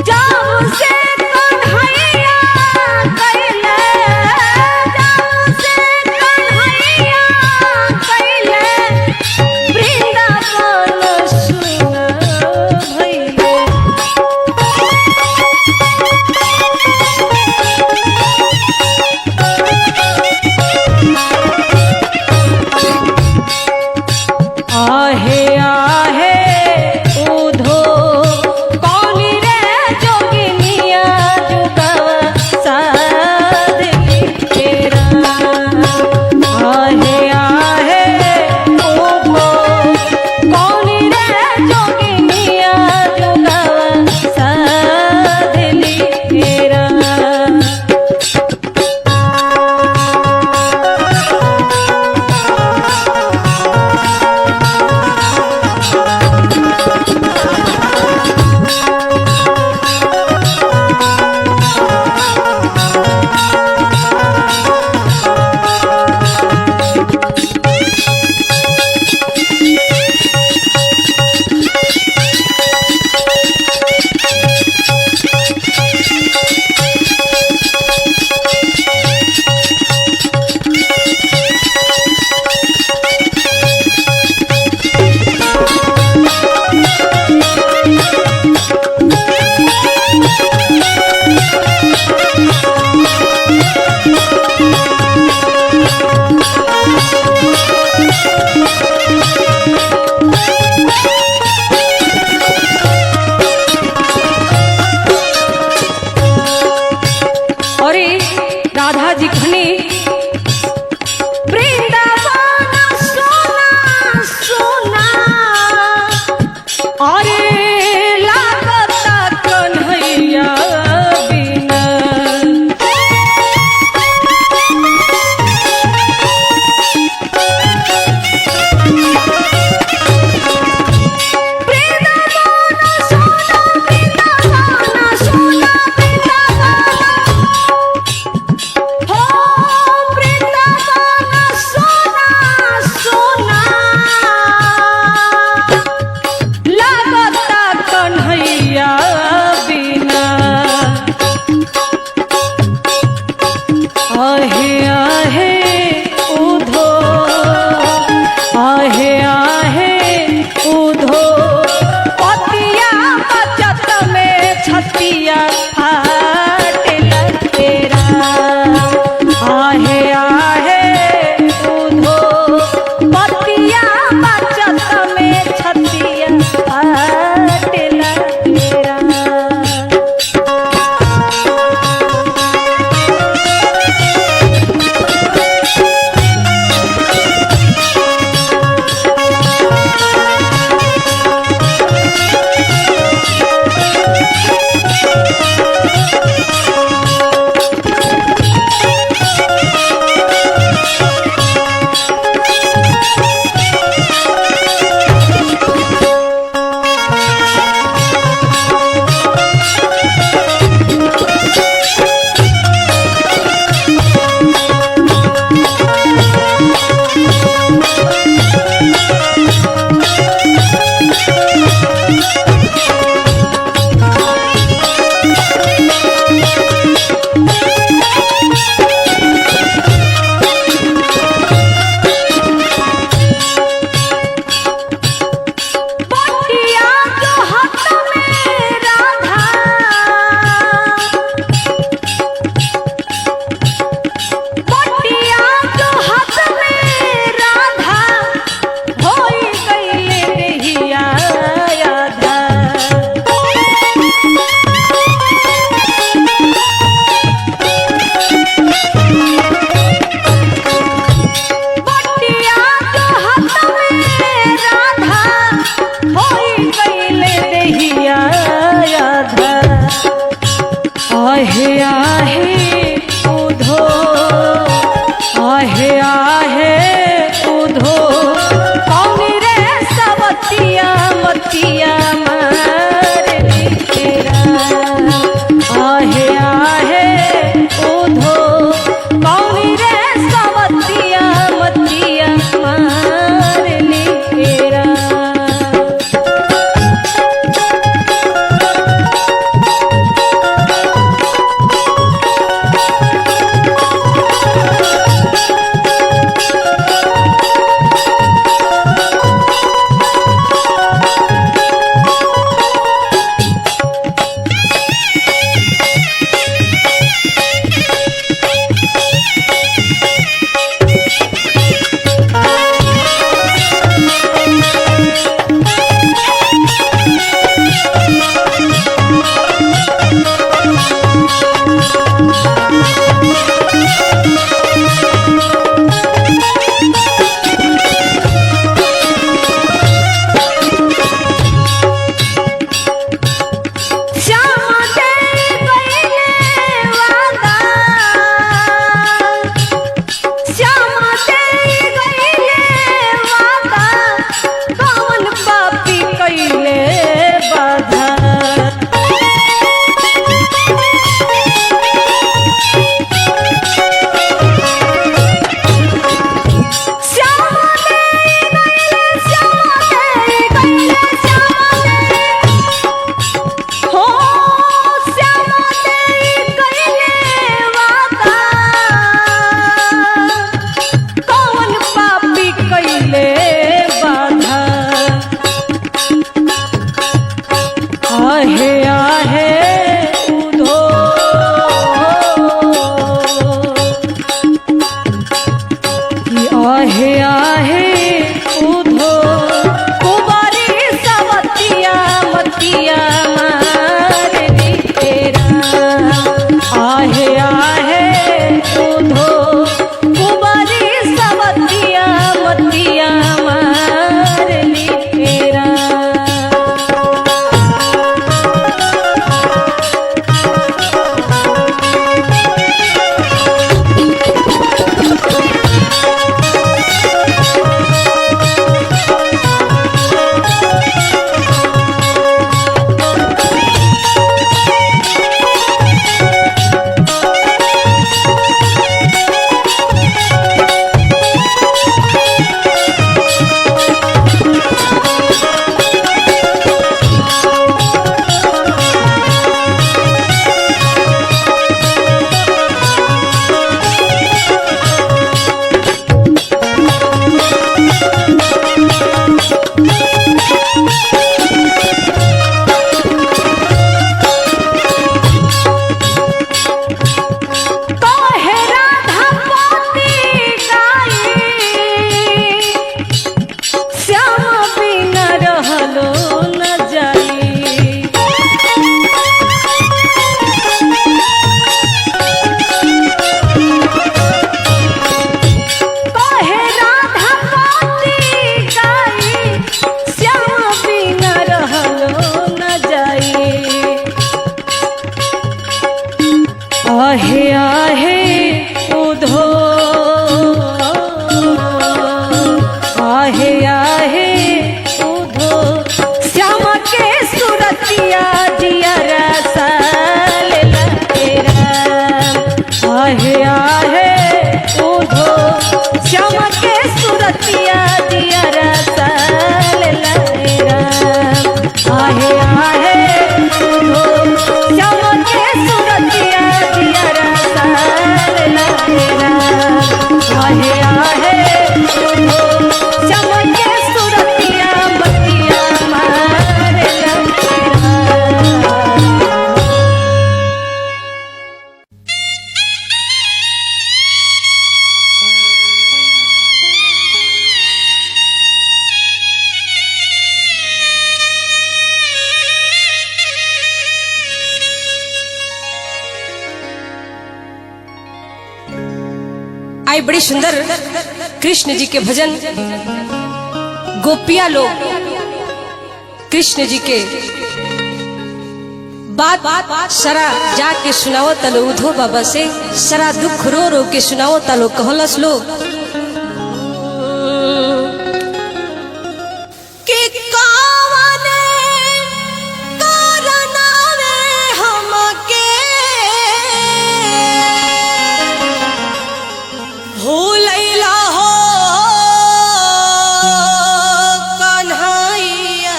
जब से कन्हैया गइले, जब से कन्हैया गइले वृंदावन सुन भइले। आहे उधो कौनी रे जोगिनिया जुगवा साधलिए राम। आहे उधो कौनी रे जोगिनिया जुगवा साधलिए राम। अरे राधा जी घने वृंदावन सोना सोना, अरे लागता कन्हैया बिना। वृंदावन सोना, वृंदावन सोना, वृंदावन हो वृंदावन सोना सोना, लागता कन्हैया बिना। आहे उधो, आहे उधो पतिया बचत में छतिया फाटला तेरा। आहे उधो पतिया बचत में छतिया फाटला तेरा। चमके सुरतिया दिया रसल लहरा आहे आहे हो चमके सुरतिया दिया रसल लहरा आहे आहे हो चमके सुरतिया बतिया मारे लहरा। आई बड़ी सुंदर कृष्ण जी के भजन गोपिया लोग कृष्ण जी के बात सरा जाके सुनाओ तलो उधो बाबा से सरा दुख रो रो के सुनाओ तलो कहलस लो कि कावने करनावे हमके भूलैला हो कन्हैया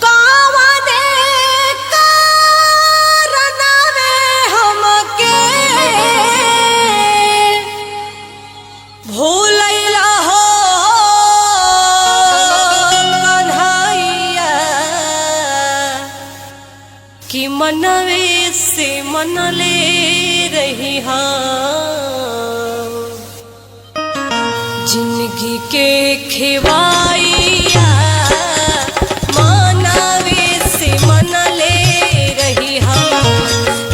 कावने करनावे हमके भूलैला हो कन्हैया कि मनवे से मनले रही हाँ जिंदगी के खेवाइया मनवे से मनले रही हाँ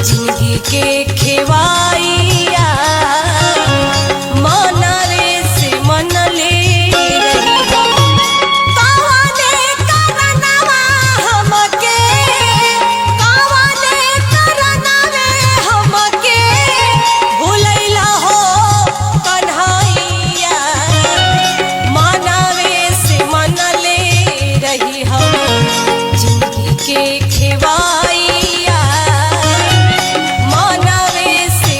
जिंदगी के खेवाइया मनवे से मनले रही हाँ कावने करनवा हमके कावने करनवे हमके भूलैला हो कन्हैया मनवे से मनले रही हम जिंदगी के खेवाइया मनवे से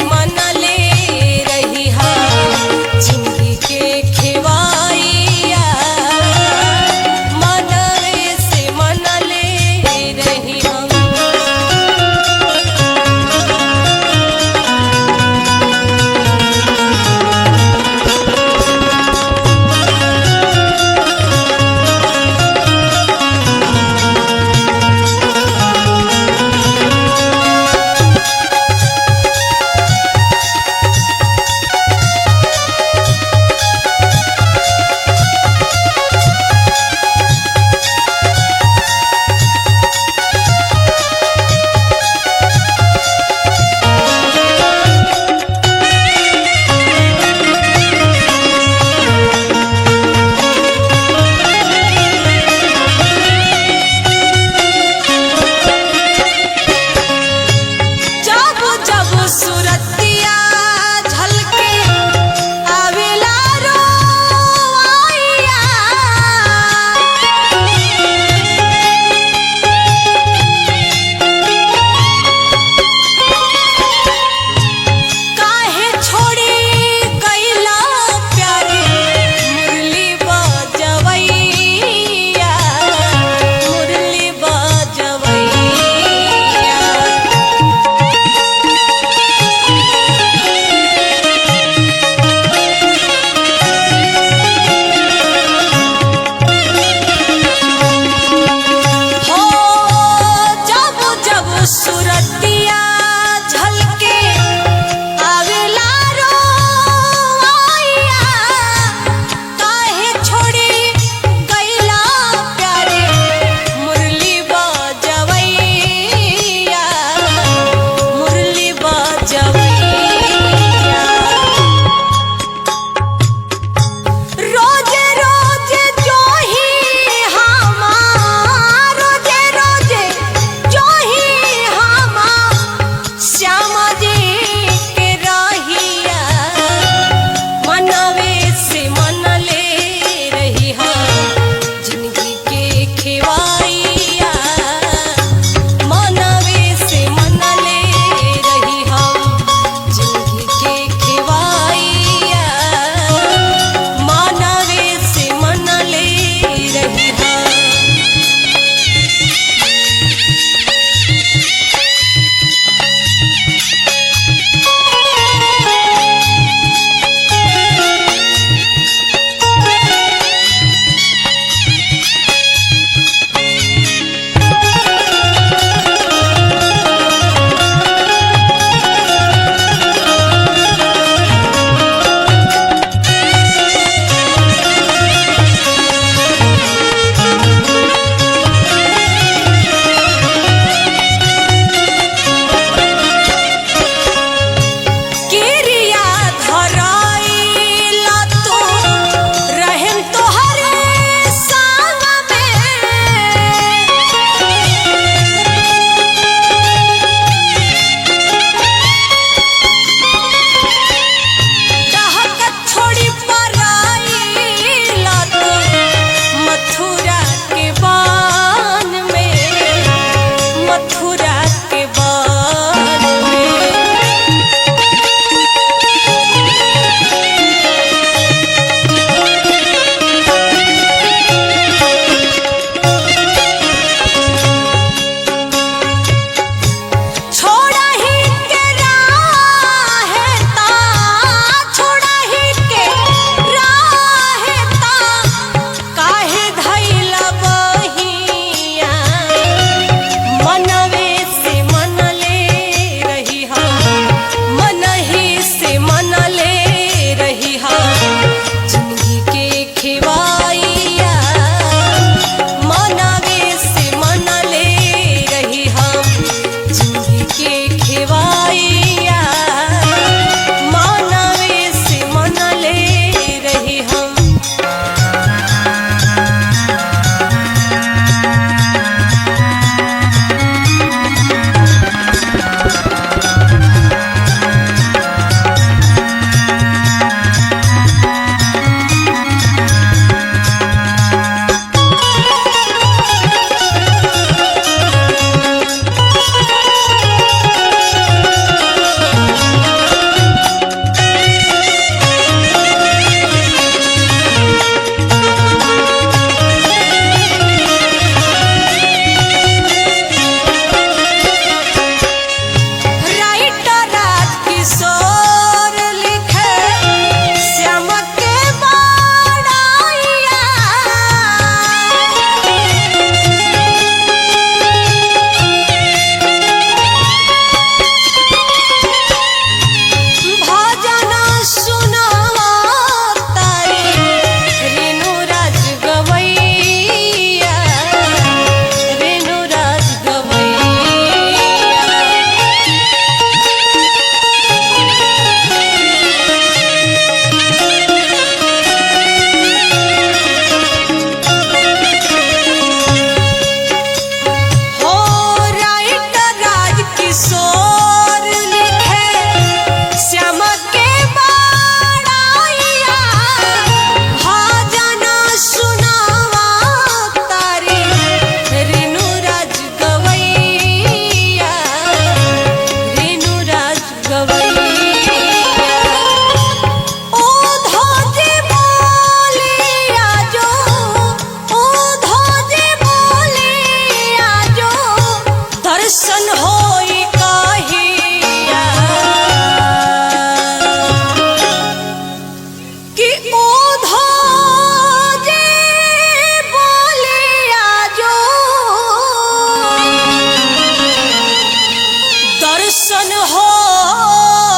दर्शन हो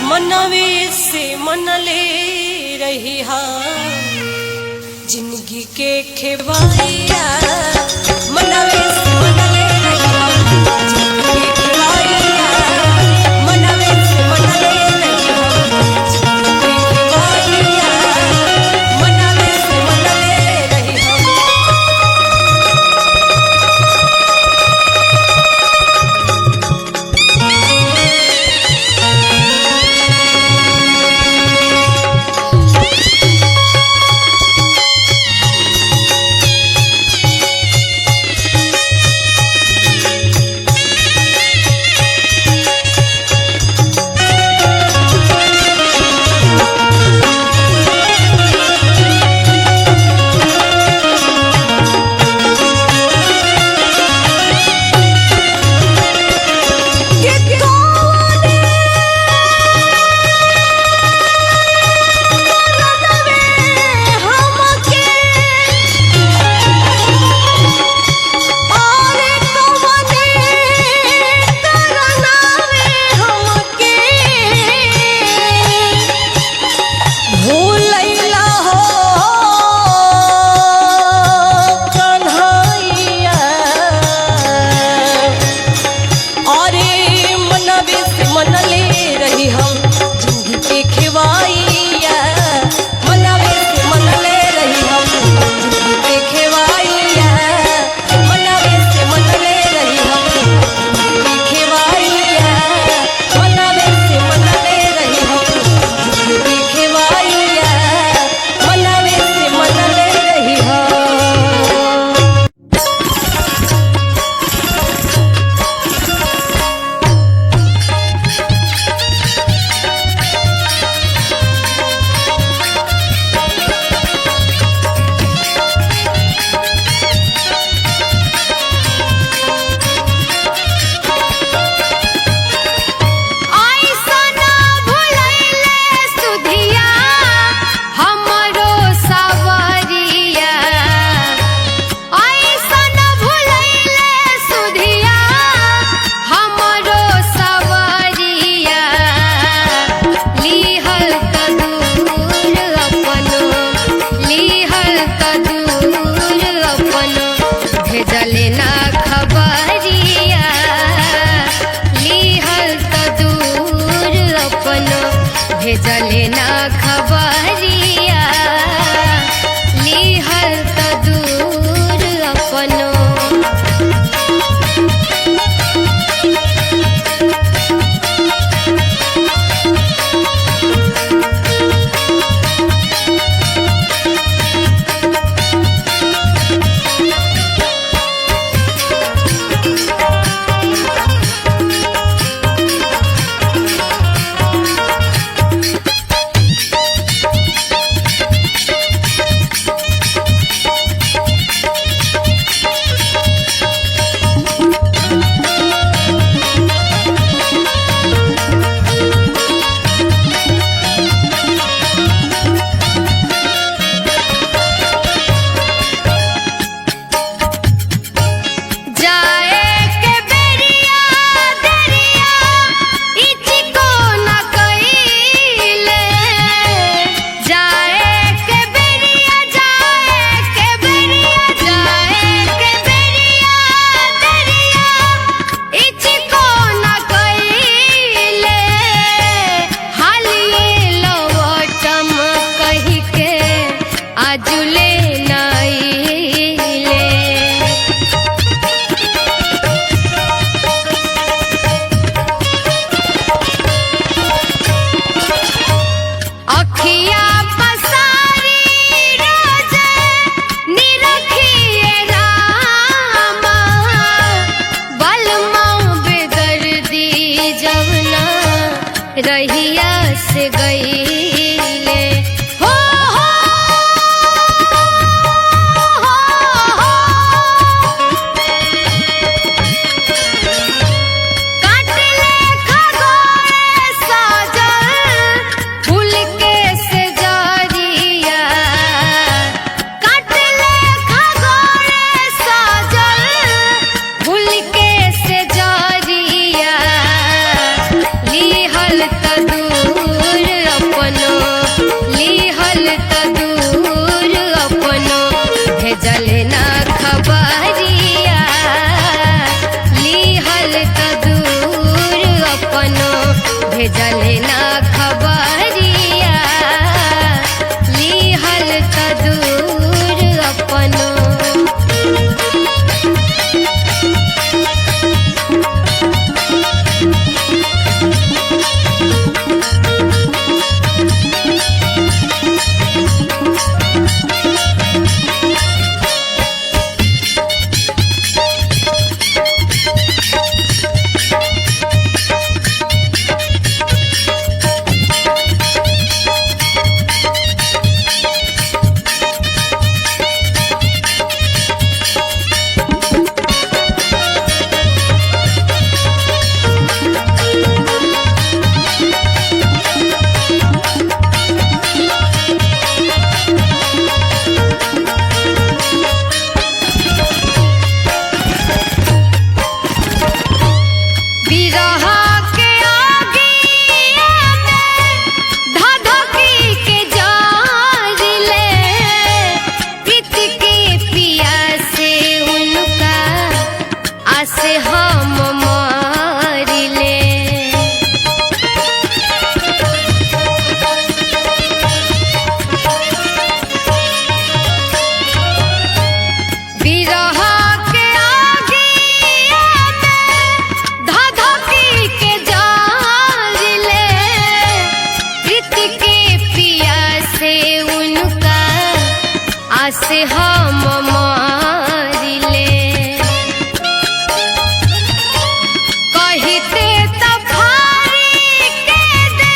मनवे से मनले रही जिंदगी के खेवाइया मनवे से मनले रही जिंदगी के खेवाइया मनवे से मनले रही जिंदगी के खेवाइया मनवे से मनले रही भेजले ना खबरिया लिहल त दूर अपनो से हम मारिले कहिते त भाई के दे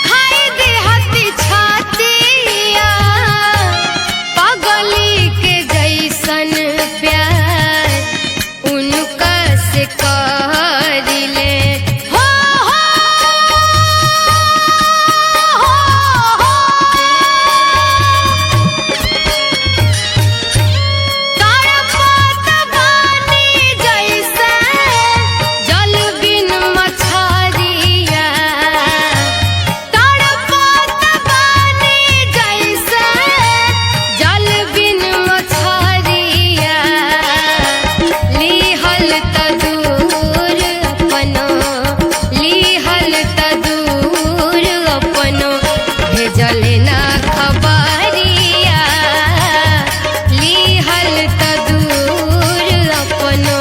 खाई दे हती छातिया पगली के जैसन प्यार उनका से करिले भेजले ना खबरिया लिहल त दूर अपनो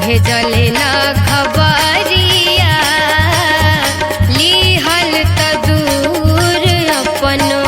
भेजले ना खबरिया लिहल त दूर अपनो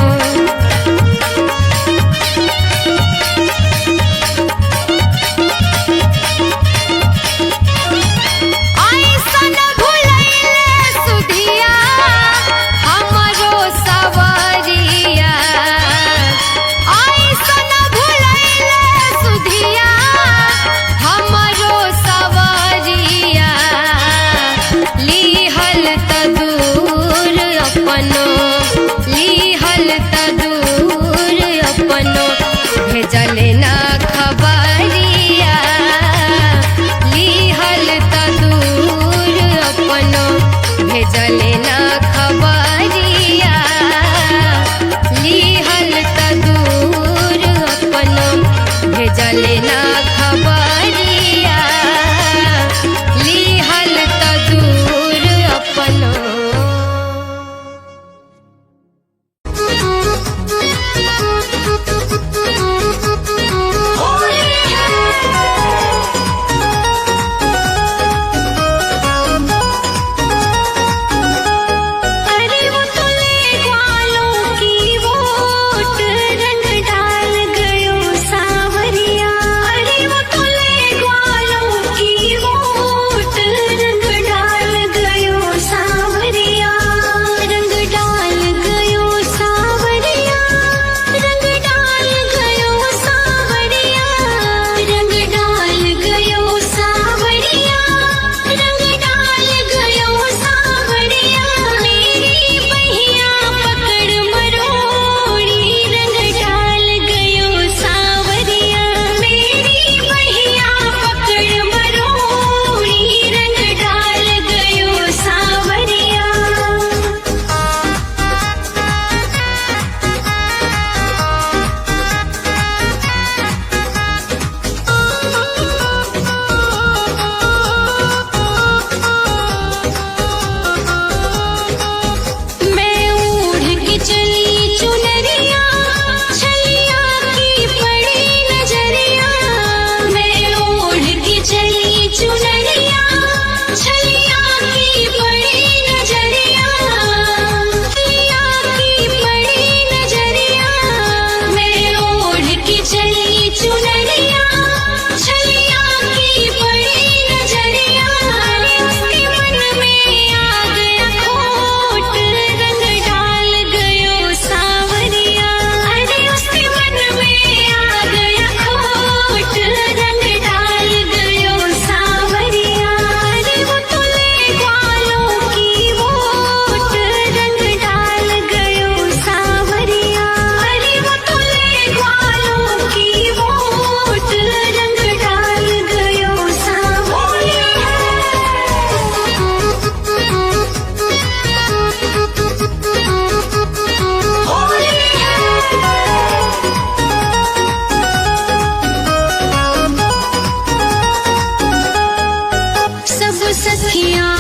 सखिया